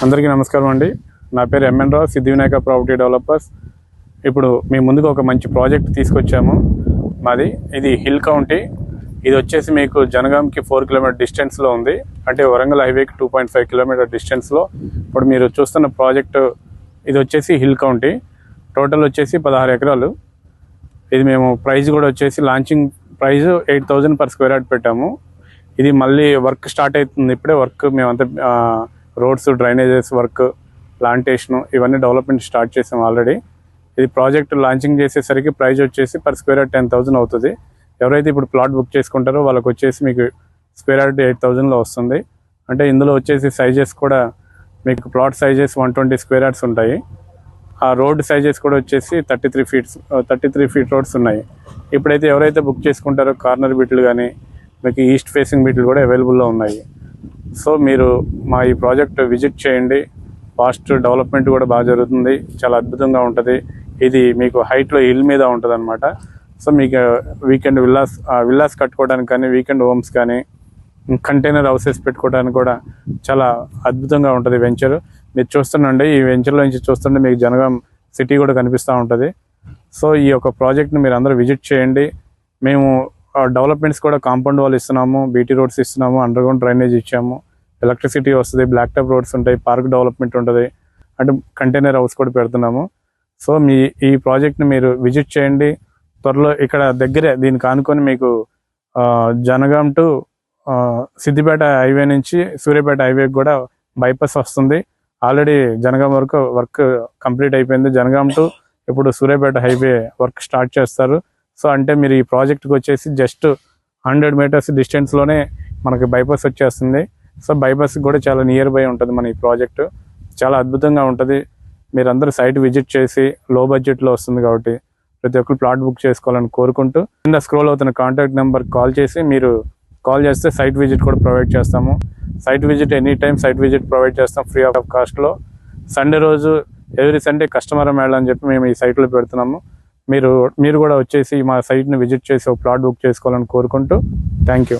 అందరికీ నమస్కారం అండి. నా పేరు ఎంఎన్ రావు, సిద్ధివినాయక ప్రాపర్టీ డెవలపర్స్. ఇప్పుడు మీ ముందుకు ఒక మంచి ప్రాజెక్ట్ తీసుకొచ్చాము. మాది ఇది హిల్ కౌంటీ. ఇది వచ్చేసి మీకు జనగాంకి 4 కిలోమీటర్ డిస్టెన్స్లో ఉంది. అంటే వరంగల్ హైవేకి 2.5 కిలోమీటర్ డిస్టెన్స్లో ఇప్పుడు మీరు చూస్తున్న ప్రాజెక్టు ఇది వచ్చేసి హిల్ కౌంటీ. టోటల్ వచ్చేసి 16 ఎకరాలు. ఇది మేము ప్రైస్ కూడా వచ్చేసి launching price 8,000 per square yard పెట్టాము. ఇది మళ్ళీ వర్క్ స్టార్ట్ అవుతుంది. ఇప్పుడే వర్క్ మేమంతా రోడ్స్, డ్రైనేజెస్ వర్క్, ప్లాంటేషను ఇవన్నీ డెవలప్మెంట్ స్టార్ట్ చేసాం ఆల్రెడీ. ఇది ప్రాజెక్ట్ లాంచింగ్ చేసేసరికి ప్రైస్ వచ్చేసి per square యార్డ్ 10,000 అవుతుంది. ఎవరైతే ఇప్పుడు ప్లాట్ బుక్ చేసుకుంటారో వాళ్ళకి వచ్చేసి మీకు స్క్వేర్ యార్డ్ 8,000లో వస్తుంది. అంటే ఇందులో వచ్చేసి సైజెస్ కూడా మీకు ప్లాట్ సైజెస్ 120 స్క్వేర్ యార్డ్స్ ఉంటాయి. ఆ రోడ్ సైజెస్ కూడా వచ్చేసి 33 ఫీట్ రోడ్స్ ఉన్నాయి. ఇప్పుడైతే ఎవరైతే బుక్ చేసుకుంటారో కార్నర్ బిట్లు కానీ మీకు ఈస్ట్ ఫేసింగ్ బిట్లు కూడా అవైలబుల్లో ఉన్నాయి. సో మీరు మా ఈ ప్రాజెక్ట్ విజిట్ చేయండి. ఫాస్ట్ డెవలప్మెంట్ కూడా బాగా జరుగుతుంది, చాలా అద్భుతంగా ఉంటుంది. ఇది మీకు హైట్లో హిల్ మీద ఉంటుంది అనమాట. సో మీకు వీకెండ్ విల్లాస్ కట్టుకోవడానికి కానీ, వీకెండ్ హోమ్స్ కానీ, కంటైనర్ హౌసెస్ పెట్టుకోవడానికి కూడా చాలా అద్భుతంగా ఉంటుంది వెంచర్. మీరు చూస్తుండండి, ఈ వెంచర్లో నుంచి చూస్తుంటే మీకు జనగాం సిటీ కూడా కనిపిస్తూ ఉంటుంది. సో ఈ యొక్క ప్రాజెక్ట్ని మీరు అందరూ విజిట్ చేయండి. మేము డెవలప్మెంట్స్ కూడా కాంపౌండ్ వాల్ ఇస్తున్నాము, బీటీ రోడ్స్ ఇస్తున్నాము, అండర్ గ్రౌండ్ డ్రైనేజ్ ఇచ్చాము, ఎలక్ట్రిసిటీ వస్తుంది, బ్లాక్ టాప్ రోడ్స్ ఉంటాయి, పార్క్ డెవలప్మెంట్ ఉంటుంది, అంటే కంటైనర్ హౌస్ కూడా పెడుతున్నాము. సో ఈ ప్రాజెక్ట్ని మీరు విజిట్ చేయండి. త్వరలో ఇక్కడ దగ్గరే దీనికి ఆనుకొని మీకు జనగాం టు సిద్దిపేట హైవే నుంచి సూర్యాపేట హైవేకి కూడా బైపాస్ వస్తుంది. ఆల్రెడీ జనగాం వరకు వర్క్ కంప్లీట్ అయిపోయింది. జనగాం టు ఇప్పుడు సూర్యాపేట హైవే వర్క్ స్టార్ట్ చేస్తారు. సో అంటే మీరు ఈ ప్రాజెక్ట్కి వచ్చేసి జస్ట్ 100 మీటర్స్ డిస్టెన్స్లోనే మనకి బైపాస్ వచ్చేస్తుంది. సో బైపాస్కి కూడా చాలా నియర్ బై ఉంటుంది మన ఈ ప్రాజెక్టు. చాలా అద్భుతంగా ఉంటుంది. మీరందరూ సైట్ విజిట్ చేసి లో బడ్జెట్లో వస్తుంది కాబట్టి ప్రతి ఒక్కరు ప్లాట్ బుక్ చేసుకోవాలని కోరుకుంటూ కింద స్క్రోల్ అవుతున్న కాంటాక్ట్ నెంబర్ కాల్ చేసి మీరు కాల్ చేస్తే సైట్ విజిట్ కూడా ప్రొవైడ్ చేస్తాము. Site visit any time site visit provide చేస్తాం ఫ్రీ ఆఫ్ కాస్ట్లో. సండే రోజు ఎవ్రీ సండే కస్టమర్ మేళ అని చెప్పి మేము ఈ సైట్లో పెడుతున్నాము. మీరు కూడా వచ్చేసి మా సైట్ని విజిట్ చేసి ఒక ప్లాట్ బుక్ చేసుకోవాలని కోరుకుంటూ థ్యాంక్ యూ.